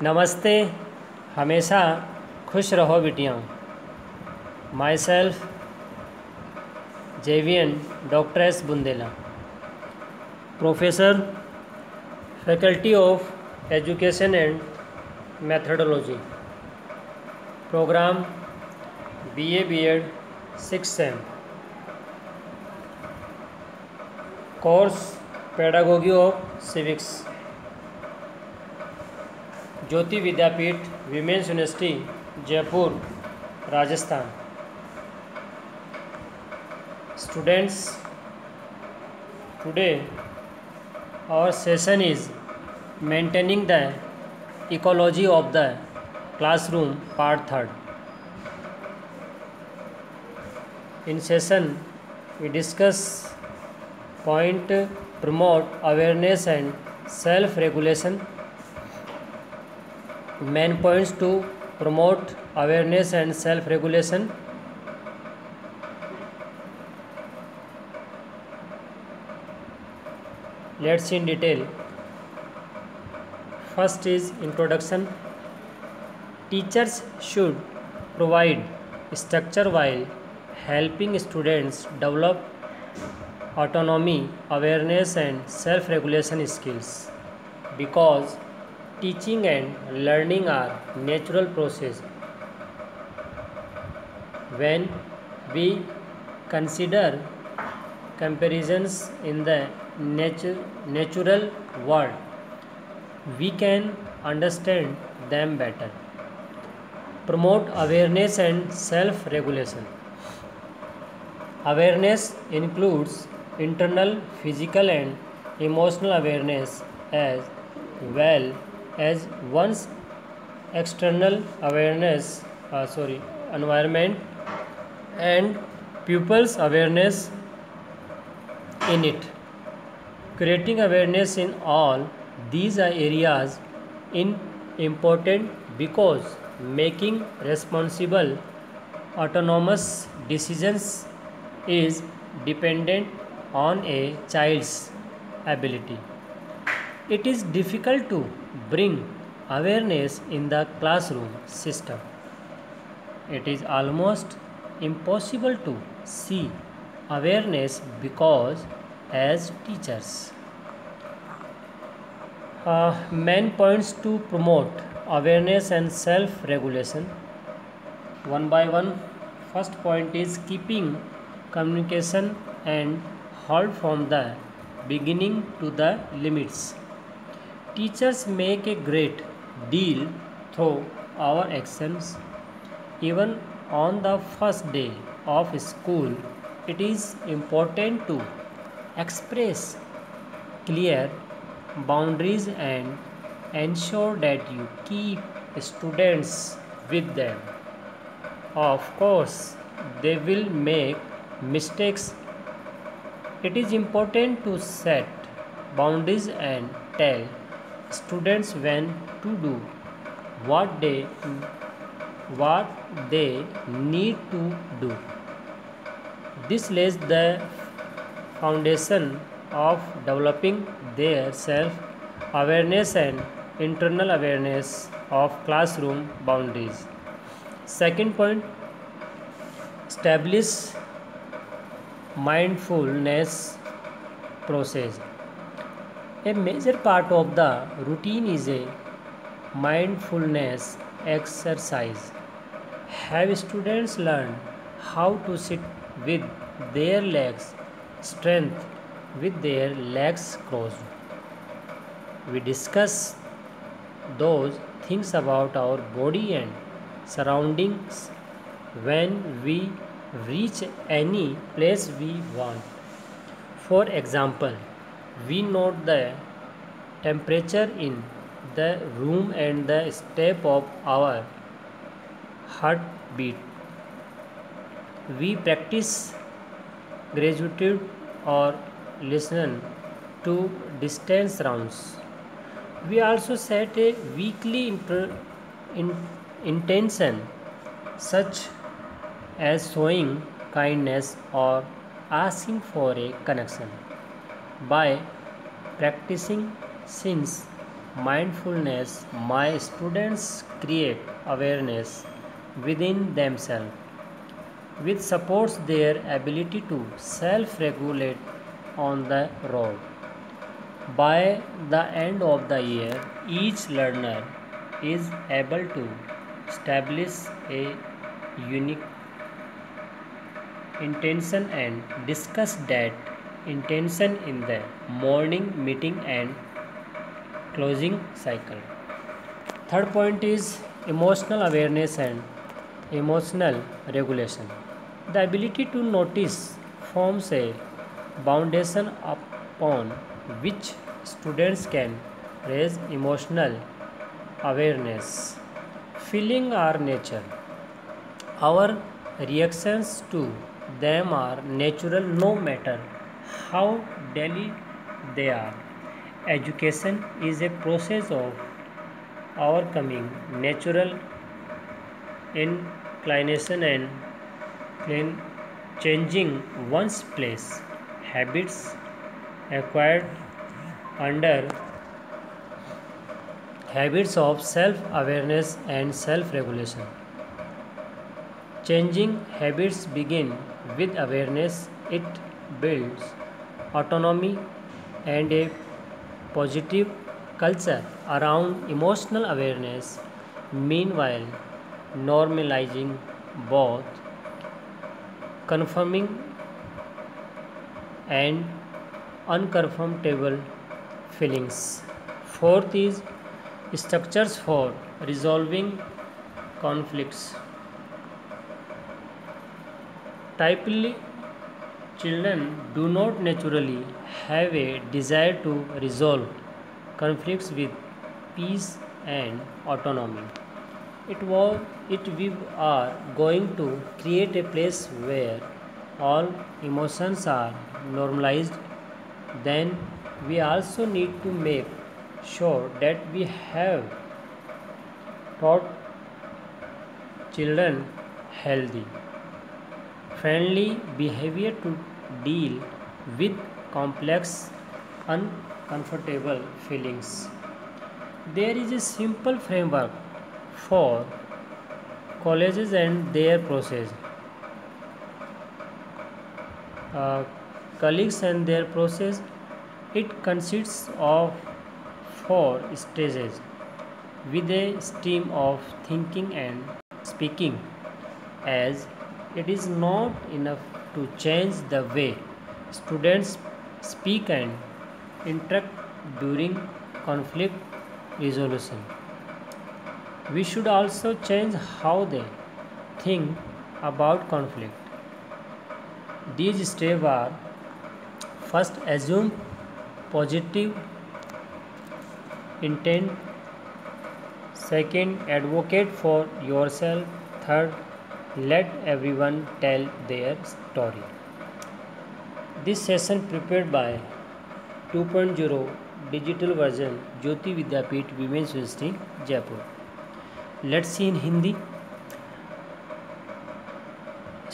नमस्ते। हमेशा खुश रहो बिटियाँ। Myself Jevian doctor S Bundela, professor, faculty of education and methodology, program BA B.Ed 6th sem, course pedagogy of civics, Jyoti Vidyapeeth women's university Jaipur Rajasthan. Students, today our session is maintaining the ecology of the classroom part 3rd. In session we discuss point promote awareness and self-regulation. Main points to promote awareness and self-regulation. Let's see in detail. First is introduction. Teachers should provide structure while helping students develop autonomy, awareness and self-regulation skills, because teaching and learning are natural process. When we consider comparisons in the natural world, we can understand them better. Promote awareness and self-regulation. Awareness includes internal, physical and emotional awareness, as well as one's external awareness, environment and pupils' awareness in it. Creating awareness in all these areas is important, because making responsible, autonomous decisions is dependent on a child's ability. It is difficult to bring awareness in the classroom system. It is almost impossible to see awareness, because as teachers, main points to promote awareness and self-regulation, one by one. First point is keeping communication and hold from the beginning to the limits. Teachers make a great deal through our actions. Even on the first day of school, it is important to express clear boundaries and ensure that you keep students with them. Of course, they will make mistakes. It is important to set boundaries and tell students when to do what they need to do. This lays the foundation of developing their self-awareness and internal awareness of classroom boundaries. Second point, establish mindfulness process. A major part of the routine is a mindfulness exercise. Have students learn how to sit with their legs strength with their legs crossed. We discuss those things about our body and surroundings when we reach any place we want. For example, we note the temperature in the room and the step of our heartbeat. We practice gratitude or listen to distant sounds. We also set a weekly intention, such as showing kindness or asking for a connection. By practicing since mindfulness, my students create awareness within themselves, which supports their ability to self-regulate on the road. By the end of the year, each learner is able to establish a unique intention and discuss that intention in the morning meeting and closing cycle. Third point is emotional awareness and emotional regulation. The ability to notice forms a foundation upon which students can raise emotional awareness. Feeling are nature. Our reactions to them are natural no matter how daily they are. Education is a process of overcoming natural inclination and changing one's place. Habits acquired under habits of self-awareness and self-regulation. Changing habits begin with awareness. It builds autonomy and a positive culture around emotional awareness. Meanwhile, normalizing both confirming and uncomfortable feelings. Fourth is structures for resolving conflicts. Typically, children do not naturally have a desire to resolve conflicts with peace and autonomy. We are going to create a place where all emotions are normalized. Then we also need to make sure that we have taught children healthy friendly behavior to deal with complex, uncomfortable feelings. There is a simple framework for colleges and their process, uh, colleagues and their process. It consists of four stages with a stream of thinking and speaking, as it is not enough to change the way students speak and interact during conflict resolution. We should also change how they think about conflict. These steps are: first, assume positive intent; second, advocate for yourself; third, let everyone tell their story. This session prepared by 2.0 digital version Jyoti Vidyapeeth Women's University Jaipur. Let's see in Hindi.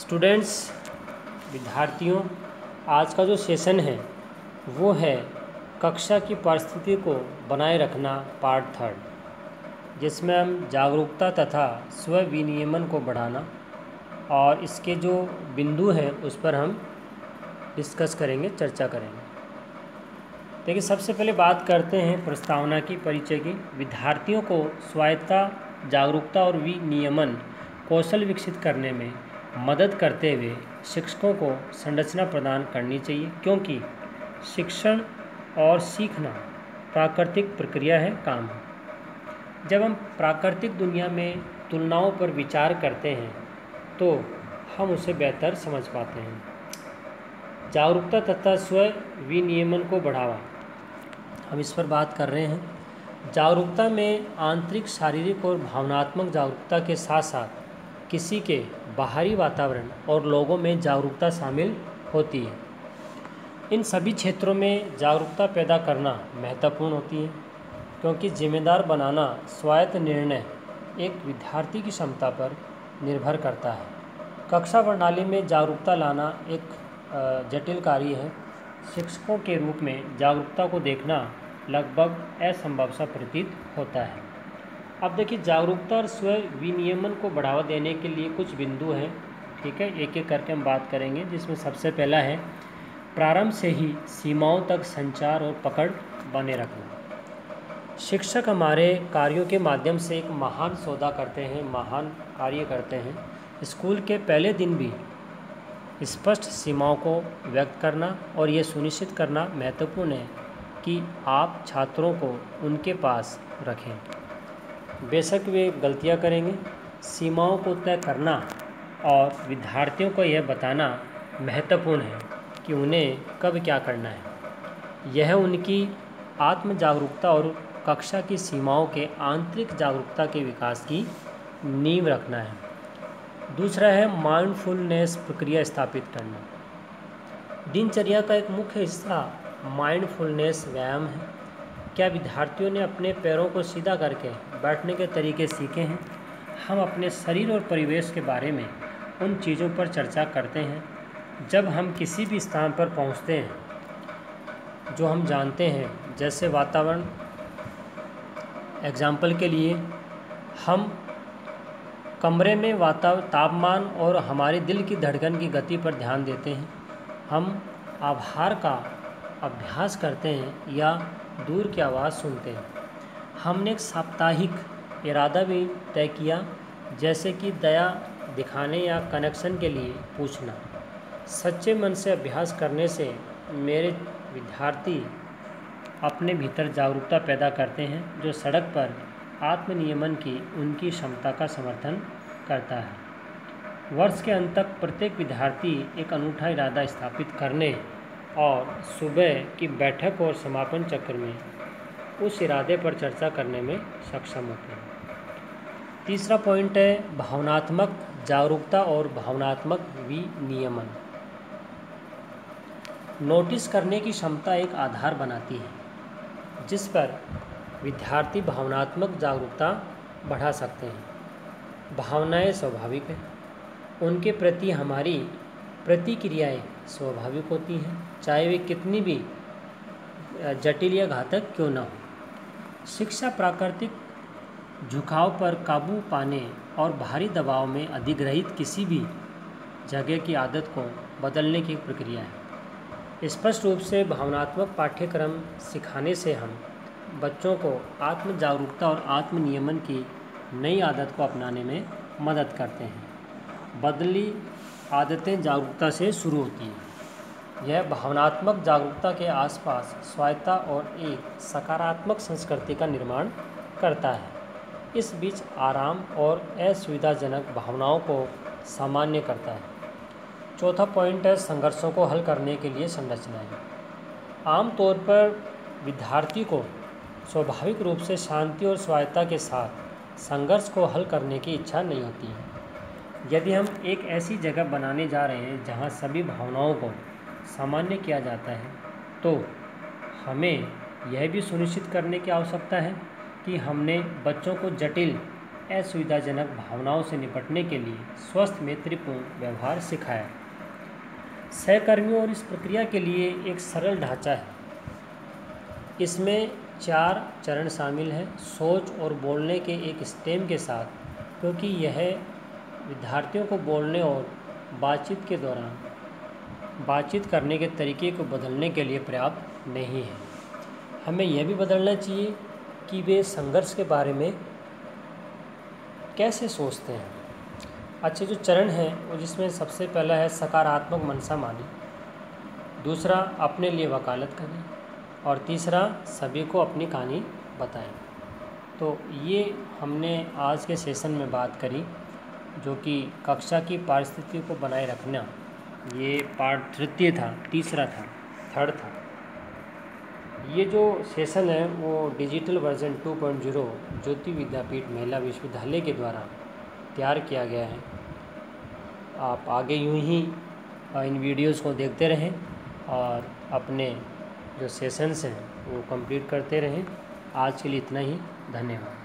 Students, विद्यार्थियों, आज का जो session है वो है कक्षा की परिस्थिति को बनाए रखना पार्ट थर्ड, जिसमें हम जागरूकता तथा स्व विनियमन को बढ़ाना और इसके जो बिंदु हैं उस पर हम डिस्कस करेंगे, चर्चा करेंगे। देखिए, सबसे पहले बात करते हैं प्रस्तावना की, परिचय की। विद्यार्थियों को स्वायत्तता, जागरूकता और विनियमन कौशल विकसित करने में मदद करते हुए शिक्षकों को संरचना प्रदान करनी चाहिए, क्योंकि शिक्षण और सीखना प्राकृतिक प्रक्रिया है, काम है। जब हम प्राकृतिक दुनिया में तुलनाओं पर विचार करते हैं तो हम उसे बेहतर समझ पाते हैं। जागरूकता तथा स्व विनियमन को बढ़ावा, हम इस पर बात कर रहे हैं। जागरूकता में आंतरिक, शारीरिक और भावनात्मक जागरूकता के साथ साथ किसी के बाहरी वातावरण और लोगों में जागरूकता शामिल होती है। इन सभी क्षेत्रों में जागरूकता पैदा करना महत्वपूर्ण होती है, क्योंकि जिम्मेदार बनाना स्वायत्त निर्णय एक विद्यार्थी की क्षमता पर निर्भर करता है। कक्षा प्रणाली में जागरूकता लाना एक जटिल कार्य है। शिक्षकों के रूप में जागरूकता को देखना लगभग असंभव सा प्रतीत होता है। अब देखिए, जागरूकता और स्व विनियमन को बढ़ावा देने के लिए कुछ बिंदु हैं। ठीक है, एक एक करके हम बात करेंगे, जिसमें सबसे पहला है प्रारंभ से ही सीमाओं तक संचार और पकड़ बने रखना। शिक्षक हमारे कार्यों के माध्यम से एक महान सौदा करते हैं, महान कार्य करते हैं। स्कूल के पहले दिन भी स्पष्ट सीमाओं को व्यक्त करना और ये सुनिश्चित करना महत्वपूर्ण है कि आप छात्रों को उनके पास रखें। बेशक वे गलतियां करेंगे, सीमाओं को तय करना और विद्यार्थियों को यह बताना महत्वपूर्ण है कि उन्हें कब क्या करना है। यह उनकी आत्म जागरूकता और कक्षा की सीमाओं के आंतरिक जागरूकता के विकास की नींव रखना है। दूसरा है माइंडफुलनेस प्रक्रिया स्थापित करना। दिनचर्या का एक मुख्य हिस्सा माइंडफुलनेस व्यायाम है। क्या विद्यार्थियों ने अपने पैरों को सीधा करके बैठने के तरीके सीखे हैं? हम अपने शरीर और परिवेश के बारे में उन चीज़ों पर चर्चा करते हैं। जब हम किसी भी स्थान पर पहुंचते हैं जो हम जानते हैं, जैसे वातावरण, एग्जाम्पल के लिए हम कमरे में तापमान और हमारे दिल की धड़कन की गति पर ध्यान देते हैं। हम आभार का अभ्यास करते हैं या दूर की आवाज़ सुनते हैं। हमने एक साप्ताहिक इरादा भी तय किया, जैसे कि दया दिखाने या कनेक्शन के लिए पूछना। सच्चे मन से अभ्यास करने से मेरे विद्यार्थी अपने भीतर जागरूकता पैदा करते हैं, जो सड़क पर आत्मनियमन की उनकी क्षमता का समर्थन करता है। वर्ष के अंत तक प्रत्येक विद्यार्थी एक अनूठा इरादा स्थापित करने और सुबह की बैठक और समापन चक्र में उस इरादे पर चर्चा करने में सक्षम होते हैं। तीसरा पॉइंट है भावनात्मक जागरूकता और भावनात्मक विनियमन। नोटिस करने की क्षमता एक आधार बनाती है जिस पर विद्यार्थी भावनात्मक जागरूकता बढ़ा सकते हैं। भावनाएं स्वाभाविक हैं, उनके प्रति हमारी प्रतिक्रियाएं स्वाभाविक होती हैं, चाहे वे कितनी भी जटिल या घातक क्यों न हो। शिक्षा प्राकृतिक झुकाव पर काबू पाने और भारी दबाव में अधिग्रहित किसी भी जगह की आदत को बदलने की प्रक्रिया है। स्पष्ट रूप से भावनात्मक पाठ्यक्रम सिखाने से हम बच्चों को आत्म जागरूकता और आत्म नियमन की नई आदत को अपनाने में मदद करते हैं। बदली आदतें जागरूकता से शुरू होती हैं। यह भावनात्मक जागरूकता के आसपास स्वायत्ता और एक सकारात्मक संस्कृति का निर्माण करता है। इस बीच आराम और असुविधाजनक भावनाओं को सामान्य करता है। चौथा पॉइंट है संघर्षों को हल करने के लिए संरचनाएं। आमतौर पर विद्यार्थी को स्वाभाविक रूप से शांति और स्वायत्ता के साथ संघर्ष को हल करने की इच्छा नहीं होती है। यदि हम एक ऐसी जगह बनाने जा रहे हैं जहां सभी भावनाओं को सामान्य किया जाता है, तो हमें यह भी सुनिश्चित करने की आवश्यकता है कि हमने बच्चों को जटिल असुविधाजनक भावनाओं से निपटने के लिए स्वस्थ मैत्रीपूर्ण व्यवहार सिखाया। सहकर्मियों और इस प्रक्रिया के लिए एक सरल ढांचा है। इसमें 4 चरण शामिल हैं, सोच और बोलने के एक स्टेम के साथ, क्योंकि यह विद्यार्थियों को बोलने और बातचीत के दौरान बातचीत करने के तरीके को बदलने के लिए पर्याप्त नहीं है। हमें यह भी बदलना चाहिए कि वे संघर्ष के बारे में कैसे सोचते हैं। अच्छे जो चरण हैं वो, जिसमें सबसे पहला है सकारात्मक मनसा मानी, दूसरा अपने लिए वकालत करें और तीसरा सभी को अपनी कहानी बताएं। तो ये हमने आज के सेशन में बात करी, जो कि कक्षा की पारिस्थिति को बनाए रखना, ये पार्ट तीसरा था, थर्ड था। ये जो सेशन है वो डिजिटल वर्जन 2.0 ज्योति विद्यापीठ महिला विश्वविद्यालय के द्वारा तैयार किया गया है। आप आगे यूं ही इन वीडियोस को देखते रहें और अपने जो सेशंस हैं वो कंप्लीट करते रहें। आज के लिए इतना ही, धन्यवाद।